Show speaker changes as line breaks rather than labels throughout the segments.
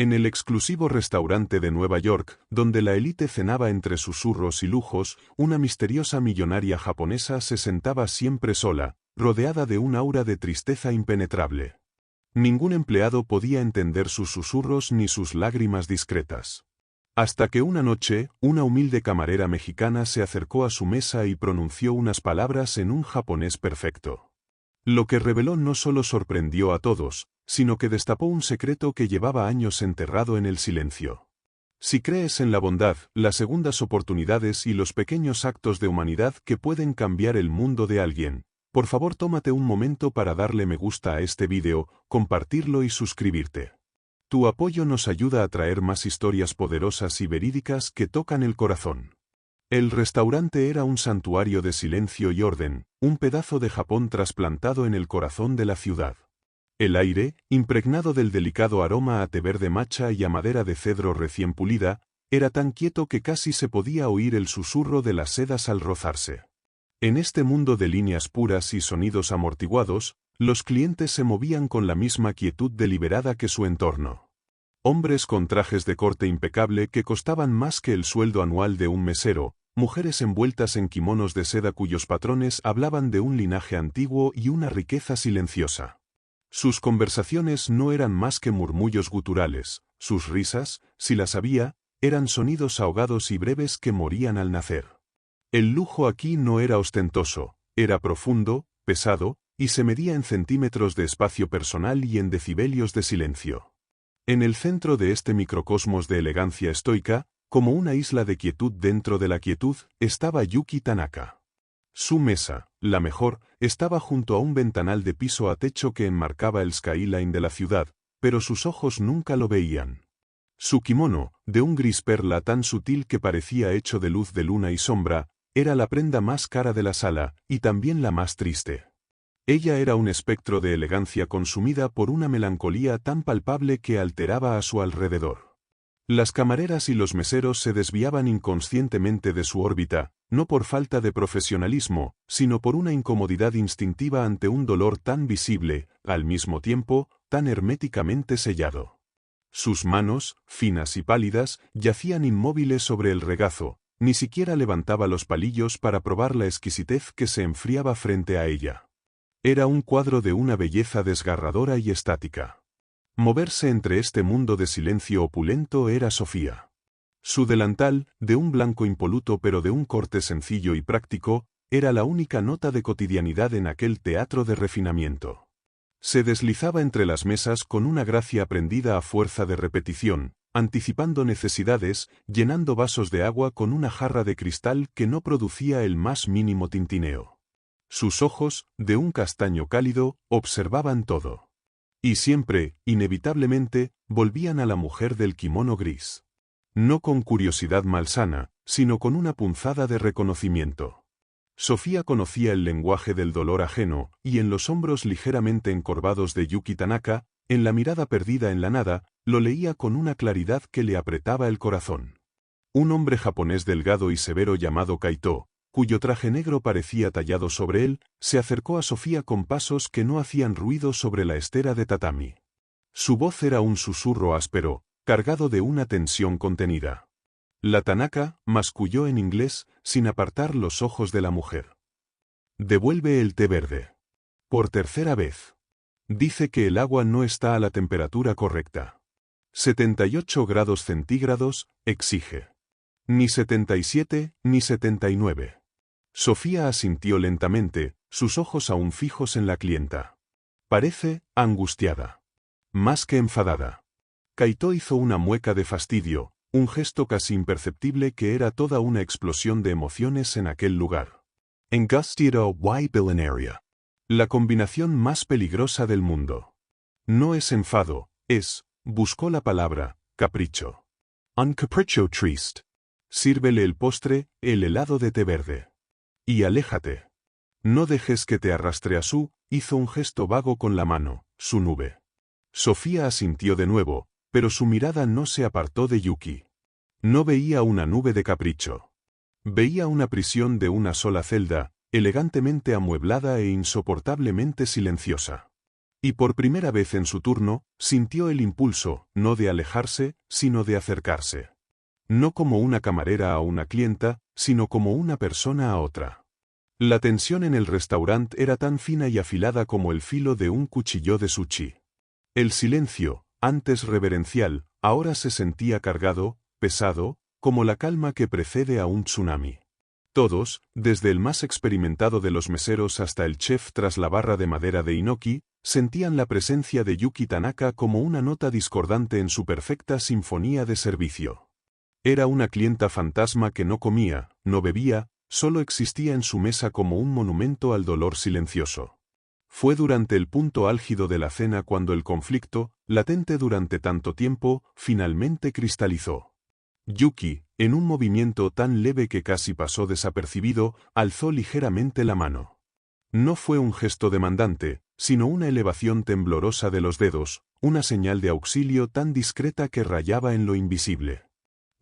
En el exclusivo restaurante de Nueva York, donde la élite cenaba entre susurros y lujos, una misteriosa millonaria japonesa se sentaba siempre sola, rodeada de un aura de tristeza impenetrable. Ningún empleado podía entender sus susurros ni sus lágrimas discretas. Hasta que una noche, una humilde camarera mexicana se acercó a su mesa y pronunció unas palabras en un japonés perfecto. Lo que reveló no solo sorprendió a todos, sino que destapó un secreto que llevaba años enterrado en el silencio. Si crees en la bondad, las segundas oportunidades y los pequeños actos de humanidad que pueden cambiar el mundo de alguien, por favor tómate un momento para darle me gusta a este vídeo, compartirlo y suscribirte. Tu apoyo nos ayuda a traer más historias poderosas y verídicas que tocan el corazón. El restaurante era un santuario de silencio y orden, un pedazo de Japón trasplantado en el corazón de la ciudad. El aire, impregnado del delicado aroma a té verde matcha y a madera de cedro recién pulida, era tan quieto que casi se podía oír el susurro de las sedas al rozarse. En este mundo de líneas puras y sonidos amortiguados, los clientes se movían con la misma quietud deliberada que su entorno. Hombres con trajes de corte impecable que costaban más que el sueldo anual de un mesero, mujeres envueltas en kimonos de seda cuyos patrones hablaban de un linaje antiguo y una riqueza silenciosa. Sus conversaciones no eran más que murmullos guturales, sus risas, si las había, eran sonidos ahogados y breves que morían al nacer. El lujo aquí no era ostentoso, era profundo, pesado, y se medía en centímetros de espacio personal y en decibelios de silencio. En el centro de este microcosmos de elegancia estoica, como una isla de quietud dentro de la quietud, estaba Yuki Tanaka. Su mesa, la mejor, estaba junto a un ventanal de piso a techo que enmarcaba el skyline de la ciudad, pero sus ojos nunca lo veían. Su kimono, de un gris perla tan sutil que parecía hecho de luz de luna y sombra, era la prenda más cara de la sala, y también la más triste. Ella era un espectro de elegancia consumida por una melancolía tan palpable que alteraba a su alrededor. Las camareras y los meseros se desviaban inconscientemente de su órbita, no por falta de profesionalismo, sino por una incomodidad instintiva ante un dolor tan visible, al mismo tiempo, tan herméticamente sellado. Sus manos, finas y pálidas, yacían inmóviles sobre el regazo, ni siquiera levantaba los palillos para probar la exquisitez que se enfriaba frente a ella. Era un cuadro de una belleza desgarradora y estática. Moverse entre este mundo de silencio opulento era Sofía. Su delantal, de un blanco impoluto pero de un corte sencillo y práctico, era la única nota de cotidianidad en aquel teatro de refinamiento. Se deslizaba entre las mesas con una gracia aprendida a fuerza de repetición, anticipando necesidades, llenando vasos de agua con una jarra de cristal que no producía el más mínimo tintineo. Sus ojos, de un castaño cálido, observaban todo. Y siempre, inevitablemente, volvían a la mujer del kimono gris. No con curiosidad malsana, sino con una punzada de reconocimiento. Sofía conocía el lenguaje del dolor ajeno, y en los hombros ligeramente encorvados de Yuki Tanaka, en la mirada perdida en la nada, lo leía con una claridad que le apretaba el corazón. Un hombre japonés delgado y severo llamado Kaito, cuyo traje negro parecía tallado sobre él, se acercó a Sofía con pasos que no hacían ruido sobre la estera de tatami. Su voz era un susurro áspero, cargado de una tensión contenida. La Tanaka masculló en inglés, sin apartar los ojos de la mujer. Devuelve el té verde. Por tercera vez. Dice que el agua no está a la temperatura correcta. 78 grados centígrados, exige. Ni 77, ni 79. Sofía asintió lentamente, sus ojos aún fijos en la clienta. Parece angustiada. Más que enfadada. Kaito hizo una mueca de fastidio, un gesto casi imperceptible que era toda una explosión de emociones en aquel lugar. Angustito y billionaria. La combinación más peligrosa del mundo. No es enfado, es, buscó la palabra, capricho. Un capricho triste. Sírvele el postre, el helado de té verde. Y aléjate. No dejes que te arrastre a hizo un gesto vago con la mano, su nube. Sofía asintió de nuevo, pero su mirada no se apartó de Yuki. No veía una nube de capricho. Veía una prisión de una sola celda, elegantemente amueblada e insoportablemente silenciosa. Y por primera vez en su turno, sintió el impulso, no de alejarse, sino de acercarse. No como una camarera a una clienta, sino como una persona a otra. La tensión en el restaurante era tan fina y afilada como el filo de un cuchillo de sushi. El silencio, antes reverencial, ahora se sentía cargado, pesado, como la calma que precede a un tsunami. Todos, desde el más experimentado de los meseros hasta el chef tras la barra de madera de Inoki, sentían la presencia de Yuki Tanaka como una nota discordante en su perfecta sinfonía de servicio. Era una clienta fantasma que no comía, no bebía, solo existía en su mesa como un monumento al dolor silencioso. Fue durante el punto álgido de la cena cuando el conflicto, latente durante tanto tiempo, finalmente cristalizó. Yuki, en un movimiento tan leve que casi pasó desapercibido, alzó ligeramente la mano. No fue un gesto demandante, sino una elevación temblorosa de los dedos, una señal de auxilio tan discreta que rayaba en lo invisible.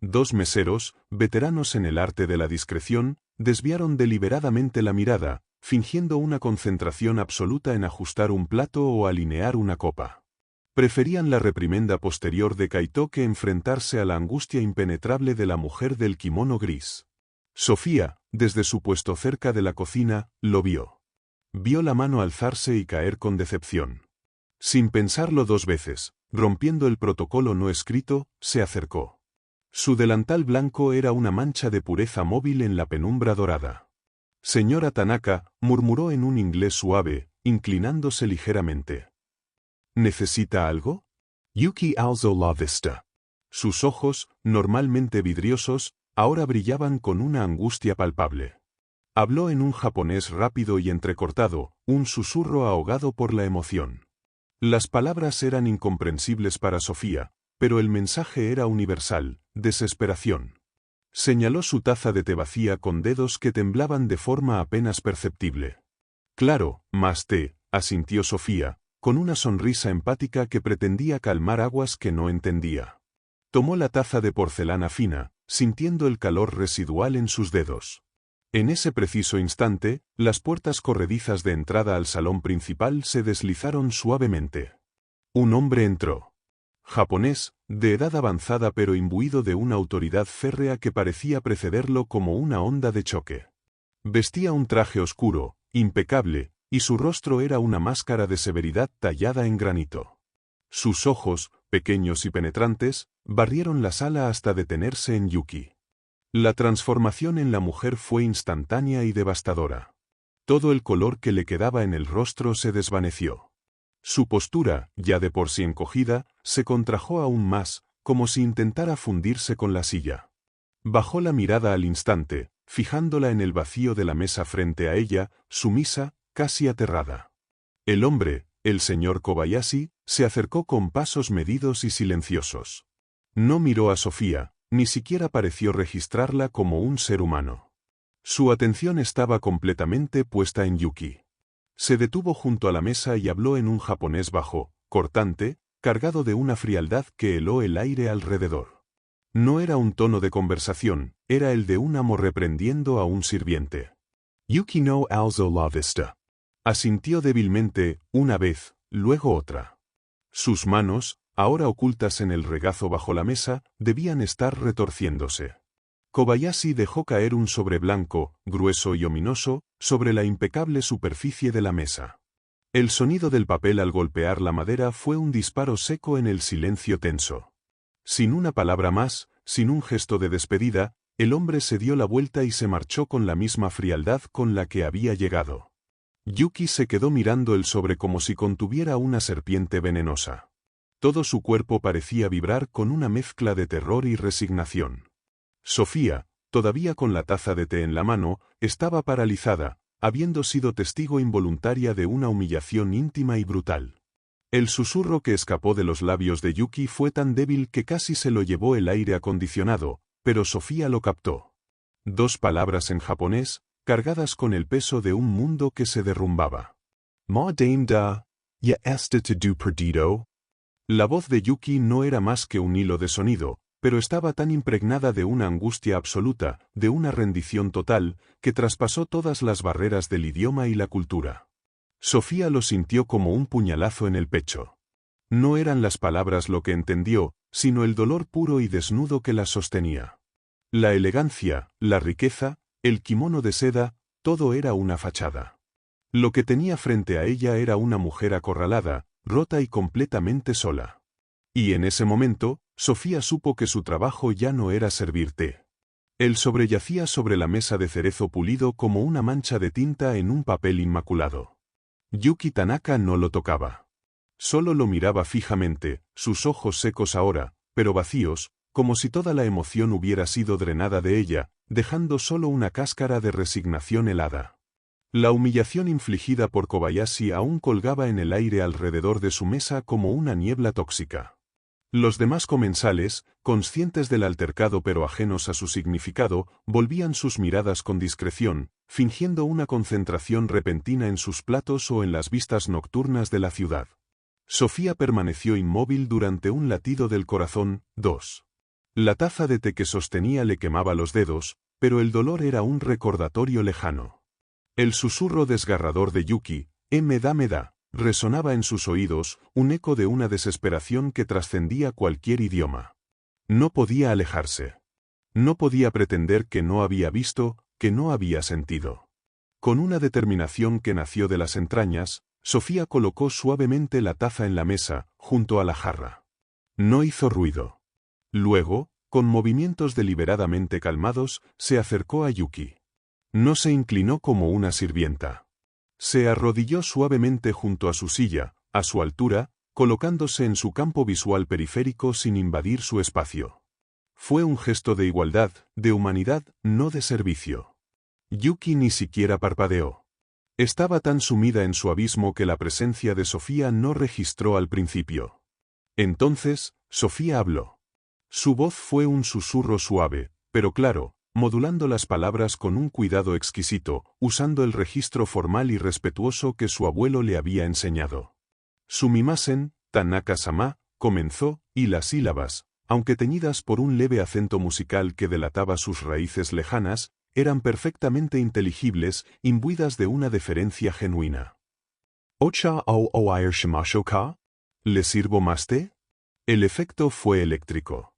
Dos meseros, veteranos en el arte de la discreción, desviaron deliberadamente la mirada, fingiendo una concentración absoluta en ajustar un plato o alinear una copa. Preferían la reprimenda posterior de Kaito que enfrentarse a la angustia impenetrable de la mujer del kimono gris. Sofía, desde su puesto cerca de la cocina, lo vio. Vio la mano alzarse y caer con decepción. Sin pensarlo dos veces, rompiendo el protocolo no escrito, se acercó. Su delantal blanco era una mancha de pureza móvil en la penumbra dorada. Señora Tanaka, murmuró en un inglés suave, inclinándose ligeramente. ¿Necesita algo? Yuki alzó la vista. Sus ojos, normalmente vidriosos, ahora brillaban con una angustia palpable. Habló en un japonés rápido y entrecortado, un susurro ahogado por la emoción. Las palabras eran incomprensibles para Sofía, pero el mensaje era universal, desesperación. Señaló su taza de té vacía con dedos que temblaban de forma apenas perceptible. Claro, más té, asintió Sofía, con una sonrisa empática que pretendía calmar aguas que no entendía. Tomó la taza de porcelana fina, sintiendo el calor residual en sus dedos. En ese preciso instante, las puertas corredizas de entrada al salón principal se deslizaron suavemente. Un hombre entró. Japonés, de edad avanzada pero imbuido de una autoridad férrea que parecía precederlo como una onda de choque. Vestía un traje oscuro, impecable, y su rostro era una máscara de severidad tallada en granito. Sus ojos, pequeños y penetrantes, barrieron la sala hasta detenerse en Yuki. La transformación en la mujer fue instantánea y devastadora. Todo el color que le quedaba en el rostro se desvaneció. Su postura, ya de por sí encogida, se contrajo aún más, como si intentara fundirse con la silla. Bajó la mirada al instante, fijándola en el vacío de la mesa frente a ella, sumisa, casi aterrada. El hombre, el señor Kobayashi, se acercó con pasos medidos y silenciosos. No miró a Sofía, ni siquiera pareció registrarla como un ser humano. Su atención estaba completamente puesta en Yuki. Se detuvo junto a la mesa y habló en un japonés bajo, cortante, cargado de una frialdad que heló el aire alrededor. No era un tono de conversación, era el de un amo reprendiendo a un sirviente. Yuki no alzó la vista. Asintió débilmente, una vez, luego otra. Sus manos, ahora ocultas en el regazo bajo la mesa, debían estar retorciéndose. Kobayashi dejó caer un sobre blanco, grueso y ominoso, sobre la impecable superficie de la mesa. El sonido del papel al golpear la madera fue un disparo seco en el silencio tenso. Sin una palabra más, sin un gesto de despedida, el hombre se dio la vuelta y se marchó con la misma frialdad con la que había llegado. Yuki se quedó mirando el sobre como si contuviera una serpiente venenosa. Todo su cuerpo parecía vibrar con una mezcla de terror y resignación. Sofía, todavía con la taza de té en la mano, estaba paralizada, habiendo sido testigo involuntaria de una humillación íntima y brutal. El susurro que escapó de los labios de Yuki fue tan débil que casi se lo llevó el aire acondicionado, pero Sofía lo captó. Dos palabras en japonés, cargadas con el peso de un mundo que se derrumbaba. Ma dame da, ya este te du perdido. La voz de Yuki no era más que un hilo de sonido, pero estaba tan impregnada de una angustia absoluta, de una rendición total, que traspasó todas las barreras del idioma y la cultura. Sofía lo sintió como un puñalazo en el pecho. No eran las palabras lo que entendió, sino el dolor puro y desnudo que las sostenía. La elegancia, la riqueza, el kimono de seda, todo era una fachada. Lo que tenía frente a ella era una mujer acorralada, rota y completamente sola. Y en ese momento, Sofía supo que su trabajo ya no era servir té. Él sobreyacía sobre la mesa de cerezo pulido como una mancha de tinta en un papel inmaculado. Yuki Tanaka no lo tocaba. Solo lo miraba fijamente, sus ojos secos ahora, pero vacíos, como si toda la emoción hubiera sido drenada de ella, dejando solo una cáscara de resignación helada. La humillación infligida por Kobayashi aún colgaba en el aire alrededor de su mesa como una niebla tóxica. Los demás comensales, conscientes del altercado pero ajenos a su significado, volvían sus miradas con discreción, fingiendo una concentración repentina en sus platos o en las vistas nocturnas de la ciudad. Sofía permaneció inmóvil durante un latido del corazón. 2. La taza de té que sostenía le quemaba los dedos, pero el dolor era un recordatorio lejano. El susurro desgarrador de Yuki, me da, resonaba en sus oídos, un eco de una desesperación que trascendía cualquier idioma. No podía alejarse. No podía pretender que no había visto, que no había sentido. Con una determinación que nació de las entrañas, Sofía colocó suavemente la taza en la mesa, junto a la jarra. No hizo ruido. Luego, con movimientos deliberadamente calmados, se acercó a Yuki. No se inclinó como una sirvienta. Se arrodilló suavemente junto a su silla, a su altura, colocándose en su campo visual periférico sin invadir su espacio. Fue un gesto de igualdad, de humanidad, no de servicio. Yuki ni siquiera parpadeó. Estaba tan sumida en su abismo que la presencia de Sofía no registró al principio. Entonces, Sofía habló. Su voz fue un susurro suave, pero claro, modulando las palabras con un cuidado exquisito, usando el registro formal y respetuoso que su abuelo le había enseñado. Sumimasen, Tanaka-sama, comenzó, y las sílabas, aunque teñidas por un leve acento musical que delataba sus raíces lejanas, eran perfectamente inteligibles, imbuidas de una deferencia genuina. ¿Ocha o oair shimashoka? ¿Le sirvo más té? El efecto fue eléctrico.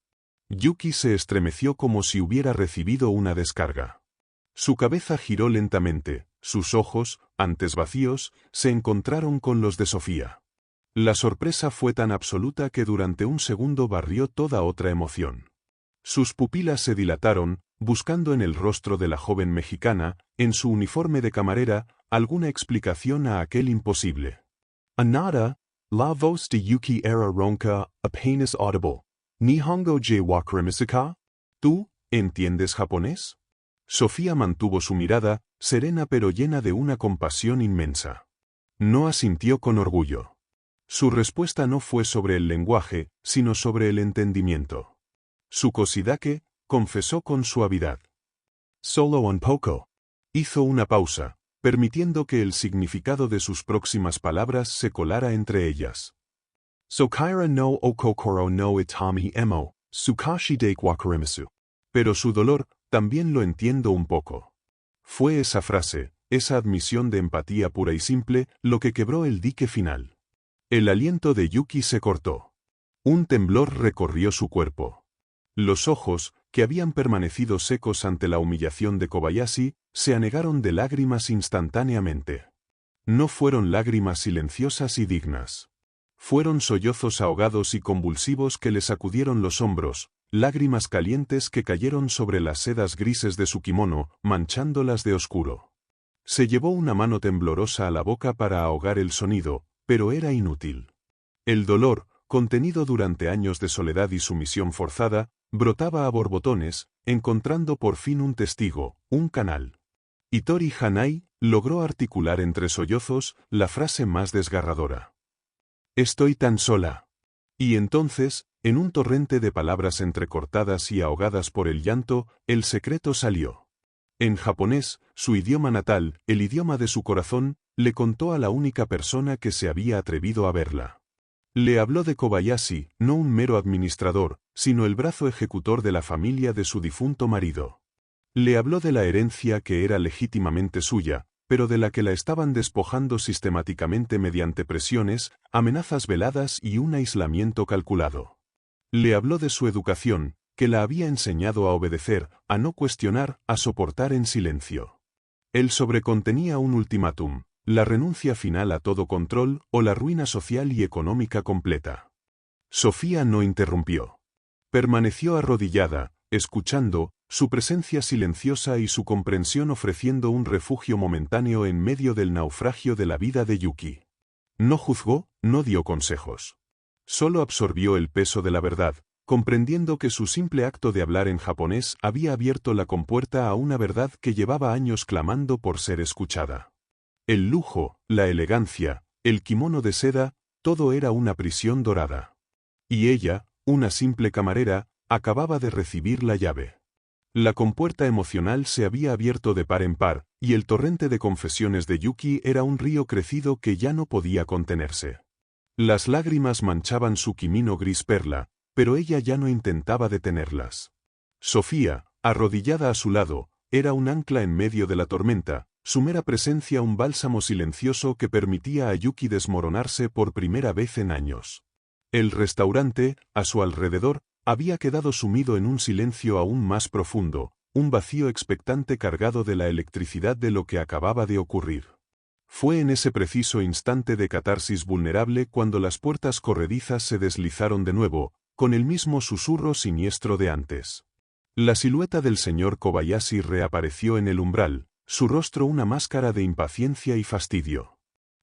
Yuki se estremeció como si hubiera recibido una descarga. Su cabeza giró lentamente, sus ojos, antes vacíos, se encontraron con los de Sofía. La sorpresa fue tan absoluta que durante un segundo barrió toda otra emoción. Sus pupilas se dilataron, buscando en el rostro de la joven mexicana, en su uniforme de camarera, alguna explicación a aquel imposible. Anada, la voz de Yuki era ronca, apenas audible. Nihongo je wakurimisaka? ¿Tú, entiendes japonés? Sofía mantuvo su mirada, serena pero llena de una compasión inmensa. No asintió con orgullo. Su respuesta no fue sobre el lenguaje, sino sobre el entendimiento. Sukosidake, confesó con suavidad. Solo un poco. Hizo una pausa, permitiendo que el significado de sus próximas palabras se colara entre ellas. Sokaira no okokoro no itami emo, sukashi dake wakarimisu. Pero su dolor, también lo entiendo un poco. Fue esa frase, esa admisión de empatía pura y simple, lo que quebró el dique final. El aliento de Yuki se cortó. Un temblor recorrió su cuerpo. Los ojos, que habían permanecido secos ante la humillación de Kobayashi, se anegaron de lágrimas instantáneamente. No fueron lágrimas silenciosas y dignas. Fueron sollozos ahogados y convulsivos que le sacudieron los hombros, lágrimas calientes que cayeron sobre las sedas grises de su kimono, manchándolas de oscuro. Se llevó una mano temblorosa a la boca para ahogar el sonido, pero era inútil. El dolor, contenido durante años de soledad y sumisión forzada, brotaba a borbotones, encontrando por fin un testigo, un canal. Hitori Hanai logró articular entre sollozos la frase más desgarradora. «Estoy tan sola». Y entonces, en un torrente de palabras entrecortadas y ahogadas por el llanto, el secreto salió. En japonés, su idioma natal, el idioma de su corazón, le contó a la única persona que se había atrevido a verla. Le habló de Kobayashi, no un mero administrador, sino el brazo ejecutor de la familia de su difunto marido. Le habló de la herencia que era legítimamente suya, pero de la que la estaban despojando sistemáticamente mediante presiones, amenazas veladas y un aislamiento calculado. Le habló de su educación, que la había enseñado a obedecer, a no cuestionar, a soportar en silencio. El sobrecontenía un ultimátum, la renuncia final a todo control o la ruina social y económica completa. Sofía no interrumpió. Permaneció arrodillada, escuchando, su presencia silenciosa y su comprensión ofreciendo un refugio momentáneo en medio del naufragio de la vida de Yuki. No juzgó, no dio consejos. Solo absorbió el peso de la verdad, comprendiendo que su simple acto de hablar en japonés había abierto la compuerta a una verdad que llevaba años clamando por ser escuchada. El lujo, la elegancia, el kimono de seda, todo era una prisión dorada. Y ella, una simple camarera, acababa de recibir la llave. La compuerta emocional se había abierto de par en par, y el torrente de confesiones de Yuki era un río crecido que ya no podía contenerse. Las lágrimas manchaban su quimino gris perla, pero ella ya no intentaba detenerlas. Sofía, arrodillada a su lado, era un ancla en medio de la tormenta, su mera presencia un bálsamo silencioso que permitía a Yuki desmoronarse por primera vez en años. El restaurante, a su alrededor, había quedado sumido en un silencio aún más profundo, un vacío expectante cargado de la electricidad de lo que acababa de ocurrir. Fue en ese preciso instante de catarsis vulnerable cuando las puertas corredizas se deslizaron de nuevo, con el mismo susurro siniestro de antes. La silueta del señor Kobayashi reapareció en el umbral, su rostro una máscara de impaciencia y fastidio.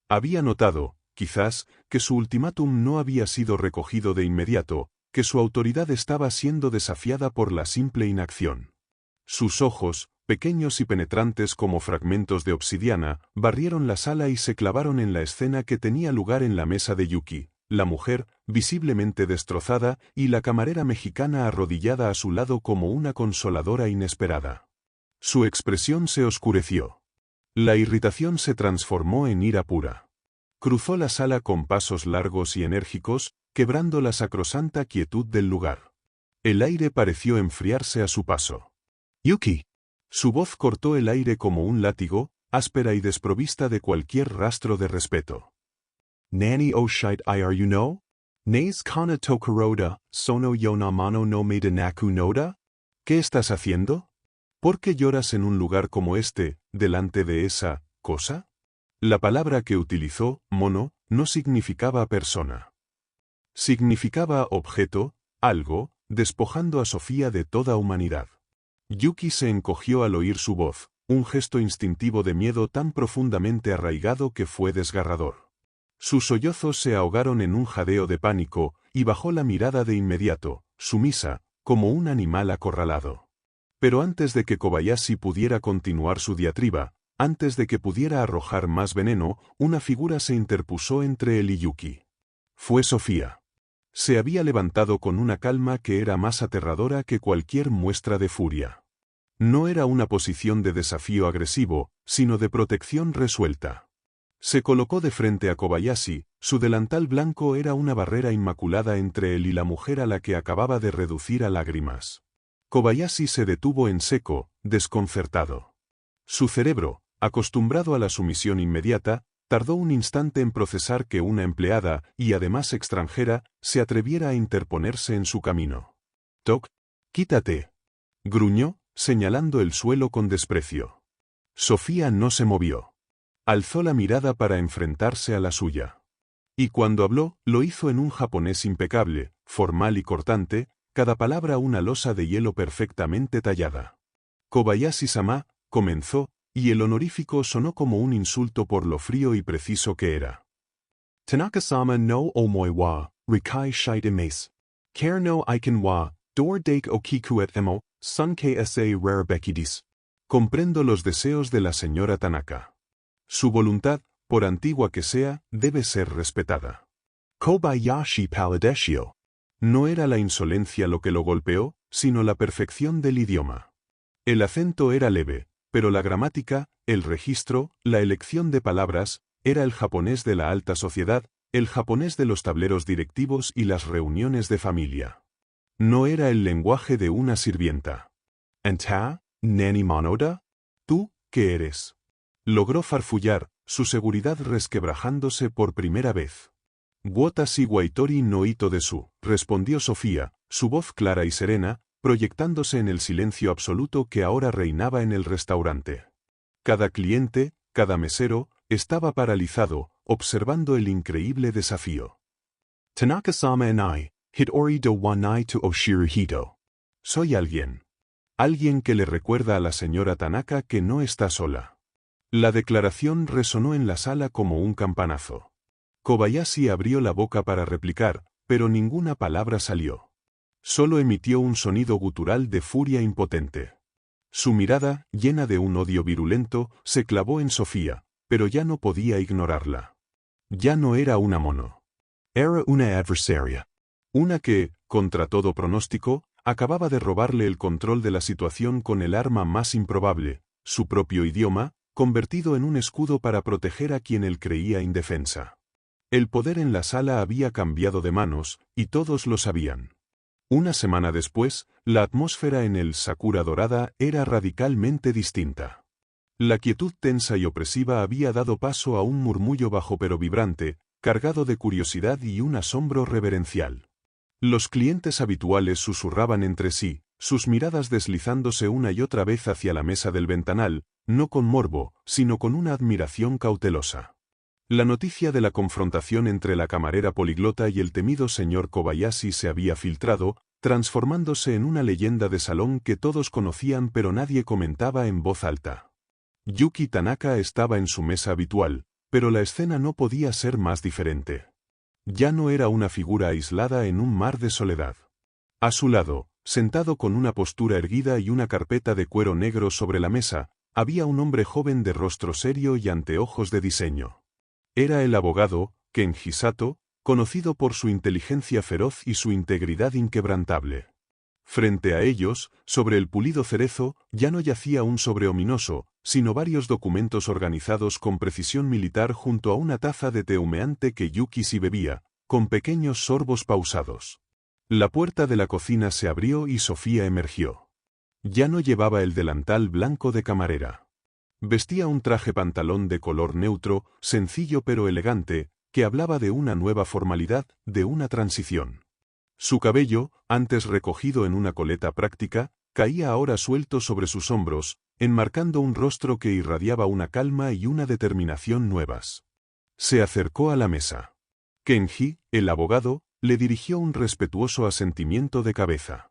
Había notado, quizás, que su ultimátum no había sido recogido de inmediato, que su autoridad estaba siendo desafiada por la simple inacción. Sus ojos, pequeños y penetrantes como fragmentos de obsidiana, barrieron la sala y se clavaron en la escena que tenía lugar en la mesa de Yuki, la mujer, visiblemente destrozada, y la camarera mexicana arrodillada a su lado como una consoladora inesperada. Su expresión se oscureció. La irritación se transformó en ira pura. Cruzó la sala con pasos largos y enérgicos, quebrando la sacrosanta quietud del lugar. El aire pareció enfriarse a su paso. ¡Yuki! Su voz cortó el aire como un látigo, áspera y desprovista de cualquier rastro de respeto.
Nani o shite iru no? Naze kana tokuroda, sono yonamano no medanaku noda?
¿Qué estás haciendo? ¿Por qué lloras en un lugar como este, delante de esa cosa? La palabra que utilizó, mono, no significaba persona. Significaba objeto, algo, despojando a Sofía de toda humanidad. Yuki se encogió al oír su voz, un gesto instintivo de miedo tan profundamente arraigado que fue desgarrador. Sus sollozos se ahogaron en un jadeo de pánico, y bajó la mirada de inmediato, sumisa, como un animal acorralado. Pero antes de que Kobayashi pudiera continuar su diatriba, antes de que pudiera arrojar más veneno, una figura se interpuso entre él y Yuki. Fue Sofía. Se había levantado con una calma que era más aterradora que cualquier muestra de furia. No era una posición de desafío agresivo, sino de protección resuelta. Se colocó de frente a Kobayashi, su delantal blanco era una barrera inmaculada entre él y la mujer a la que acababa de reducir a lágrimas. Kobayashi se detuvo en seco, desconcertado. Su cerebro, acostumbrado a la sumisión inmediata, tardó un instante en procesar que una empleada, y además extranjera, se atreviera a interponerse en su camino. «Toc, quítate», gruñó, señalando el suelo con desprecio. Sofía no se movió. Alzó la mirada para enfrentarse a la suya. Y cuando habló, lo hizo en un japonés impecable, formal y cortante, cada palabra una losa de hielo perfectamente tallada. «Kobayashi-sama», comenzó, y el honorífico sonó como un insulto por lo frío y preciso que era.
Tanaka-sama no omoi wa, rikai shite imasu. Kare no iken wa, dor dake okikuet emo, sun ksa rarebekidis.
Comprendo los deseos de la señora Tanaka. Su voluntad, por antigua que sea, debe ser respetada.
Kobayashi palideshio.
No era la insolencia lo que lo golpeó, sino la perfección del idioma. El acento era leve, pero la gramática, el registro, la elección de palabras, era el japonés de la alta sociedad, el japonés de los tableros directivos y las reuniones de familia. No era el lenguaje de una sirvienta.
Anta, nani monoda?
¿Tú, qué eres? Logró farfullar, su seguridad resquebrajándose por primera vez. Watashi wa itori no ito desu, respondió Sofía, su voz clara y serena, proyectándose en el silencio absoluto que ahora reinaba en el restaurante. Cada cliente, cada mesero, estaba paralizado, observando el increíble desafío.
Tanaka-sama and I, Hitori do wa nai to Oshiruhito.
Soy alguien. Alguien que le recuerda a la señora Tanaka que no está sola. La declaración resonó en la sala como un campanazo. Kobayashi abrió la boca para replicar, pero ninguna palabra salió. Solo emitió un sonido gutural de furia impotente. Su mirada, llena de un odio virulento, se clavó en Sofía, pero ya no podía ignorarla. Ya no era una mono.
Era una adversaria.
Una que, contra todo pronóstico, acababa de robarle el control de la situación con el arma más improbable, su propio idioma, convertido en un escudo para proteger a quien él creía indefensa. El poder en la sala había cambiado de manos, y todos lo sabían. Una semana después, la atmósfera en el Sakura Dorada era radicalmente distinta. La quietud tensa y opresiva había dado paso a un murmullo bajo pero vibrante, cargado de curiosidad y un asombro reverencial. Los clientes habituales susurraban entre sí, sus miradas deslizándose una y otra vez hacia la mesa del ventanal, no con morbo, sino con una admiración cautelosa. La noticia de la confrontación entre la camarera poliglota y el temido señor Kobayashi se había filtrado, transformándose en una leyenda de salón que todos conocían pero nadie comentaba en voz alta. Yuki Tanaka estaba en su mesa habitual, pero la escena no podía ser más diferente. Ya no era una figura aislada en un mar de soledad. A su lado, sentado con una postura erguida y una carpeta de cuero negro sobre la mesa, había un hombre joven de rostro serio y anteojos de diseño. Era el abogado, Kenji Sato, conocido por su inteligencia feroz y su integridad inquebrantable. Frente a ellos, sobre el pulido cerezo, ya no yacía un sobre ominoso, sino varios documentos organizados con precisión militar junto a una taza de té humeante que Yuki sí bebía, con pequeños sorbos pausados. La puerta de la cocina se abrió y Sofía emergió. Ya no llevaba el delantal blanco de camarera. Vestía un traje pantalón de color neutro, sencillo pero elegante, que hablaba de una nueva formalidad, de una transición. Su cabello, antes recogido en una coleta práctica, caía ahora suelto sobre sus hombros, enmarcando un rostro que irradiaba una calma y una determinación nuevas. Se acercó a la mesa. Kenji, el abogado, le dirigió un respetuoso asentimiento de cabeza.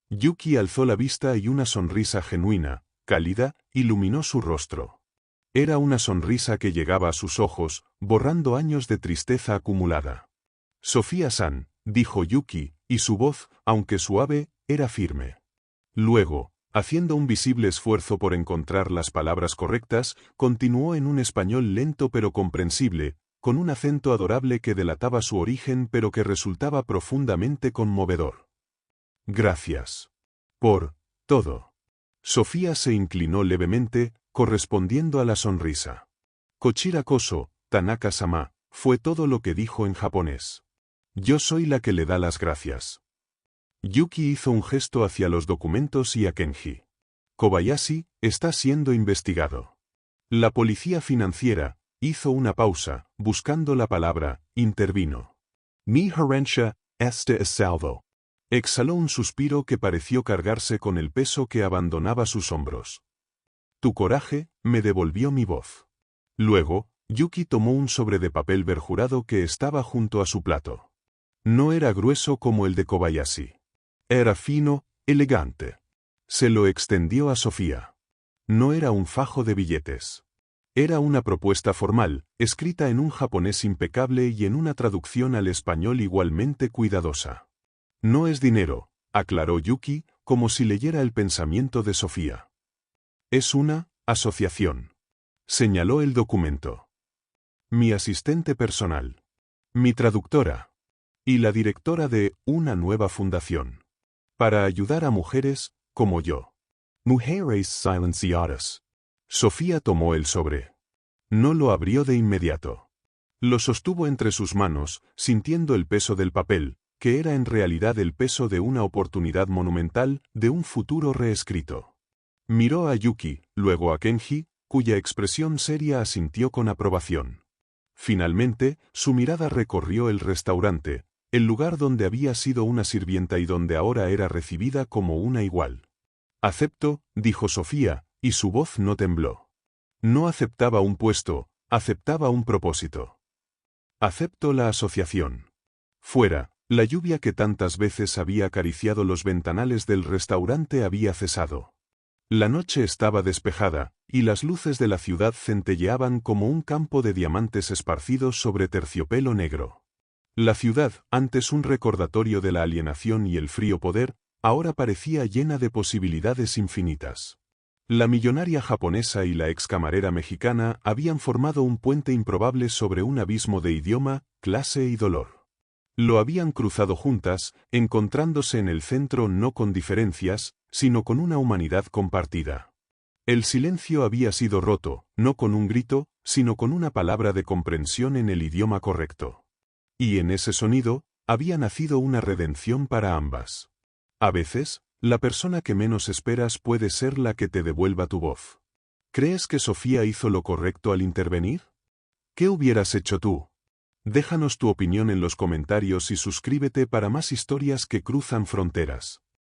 Yuki alzó la vista y una sonrisa genuina, cálida, iluminó su rostro. Era una sonrisa que llegaba a sus ojos, borrando años de tristeza acumulada. Sofía-san, dijo Yuki, y su voz, aunque suave, era firme. Luego, haciendo un visible esfuerzo por encontrar las palabras correctas, continuó en un español lento pero comprensible, con un acento adorable que delataba su origen pero que resultaba profundamente conmovedor. Gracias. Por todo. Sofía se inclinó levemente, correspondiendo a la sonrisa. Kochira koso, Tanaka-sama, fue todo lo que dijo en japonés. Yo soy la que le da las gracias. Yuki hizo un gesto hacia los documentos y a Kenji. Kobayashi está siendo investigado. La policía financiera hizo una pausa, buscando la palabra, intervino.
Mi herencia este es salvo.
Exhaló un suspiro que pareció cargarse con el peso que abandonaba sus hombros. Tu coraje me devolvió mi voz. Luego, Yuki tomó un sobre de papel perjurado que estaba junto a su plato. No era grueso como el de Kobayashi. Era fino, elegante. Se lo extendió a Sofía. No era un fajo de billetes. Era una propuesta formal, escrita en un japonés impecable y en una traducción al español igualmente cuidadosa. No es dinero, aclaró Yuki, como si leyera el pensamiento de Sofía. Es una asociación. Señaló el documento. Mi asistente personal. Mi traductora. Y la directora de una nueva fundación. Para ayudar a mujeres, como yo.
Mujeres silenciadas.
Sofía tomó el sobre. No lo abrió de inmediato. Lo sostuvo entre sus manos, sintiendo el peso del papel, que era en realidad el peso de una oportunidad monumental, de un futuro reescrito. Miró a Yuki, luego a Kenji, cuya expresión seria asintió con aprobación. Finalmente, su mirada recorrió el restaurante, el lugar donde había sido una sirvienta y donde ahora era recibida como una igual. «Acepto», dijo Sofía, y su voz no tembló. No aceptaba un puesto, aceptaba un propósito. «Acepto la asociación». Fuera, la lluvia que tantas veces había acariciado los ventanales del restaurante había cesado. La noche estaba despejada, y las luces de la ciudad centelleaban como un campo de diamantes esparcidos sobre terciopelo negro. La ciudad, antes un recordatorio de la alienación y el frío poder, ahora parecía llena de posibilidades infinitas. La millonaria japonesa y la excamarera mexicana habían formado un puente improbable sobre un abismo de idioma, clase y dolor. Lo habían cruzado juntas, encontrándose en el centro no con diferencias, sino con una humanidad compartida. El silencio había sido roto, no con un grito, sino con una palabra de comprensión en el idioma correcto. Y en ese sonido, había nacido una redención para ambas. A veces, la persona que menos esperas puede ser la que te devuelva tu voz. ¿Crees que Sofía hizo lo correcto al intervenir? ¿Qué hubieras hecho tú? Déjanos tu opinión en los comentarios y suscríbete para más historias que cruzan fronteras.